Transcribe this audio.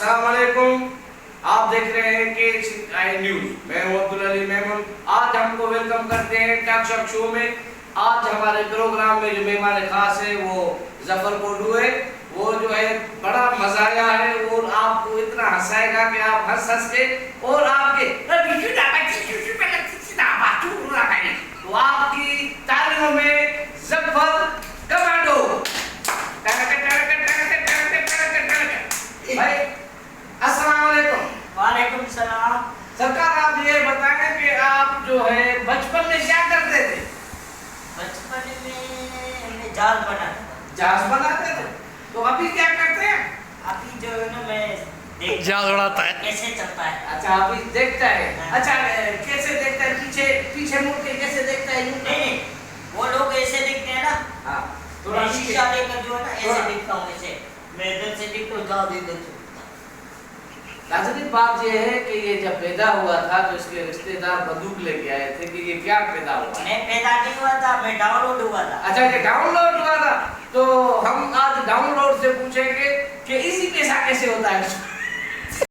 السلام علیکم. آپ دیکھ رہے ہیں KCI نیوز. میں ہوں عبدالعلی میمون. آج ہم کو ویلکم کرتے ہیں ٹاک شاک شو میں. آج ہمارے پروگرام میں جو مہمان خاص ہے وہ ظفر کوڈو ہے. وہ جو ہے بڑا مزاحیہ ہے اور آپ کو اتنا ہنسائے گا کہ آپ ہنس ہنس کے اور آپ کے تو آپ کی تعلیموں میں ظفر کمانڈو. بھائی السلام علیکم. وعلیکم السلام. سرکار آپ یہ بتائیں کہ آپ جو ہے بچپن میں کیا کرتے تھے؟ بچپن میں جال بناتا تھا. جہاز بناتے تھے. تو ابھی کیا کرتے ہیں؟ ابھی جو ہے نا میں جال اڑاتا ہے. کیسے چلتا ہے. اچھا ابھی دیکھتا ہے. اچھا کیسے دیکھتا ہے؟ پیچھے مڑ کے کیسے دیکھتا ہے؟ نہیں وہ لوگ ایسے دیکھتے ہیں نا. ہاں میں شیشہ لے کر جو ہے نا ایسے دیکھتا ہوں. ایسے میں ادھر سے دیکھتا ہوں جال ادھر سے. ناظرین بات یہ ہے کہ یہ جب پیدا ہوا تھا تو اس کے رشتے دار بندوق لے کے آئے تھے کہ یہ کیا پیدا ہوا. میں پیدا نہیں ہوا تھا, میں ڈاؤن لوڈ ہوا تھا. اچھا یہ ڈاؤن لوڈ ہوا تھا. تو ہم آج ڈاؤن لوڈ سے پوچھیں گے کہ ایزی پیسہ کیسے ہوتا ہے.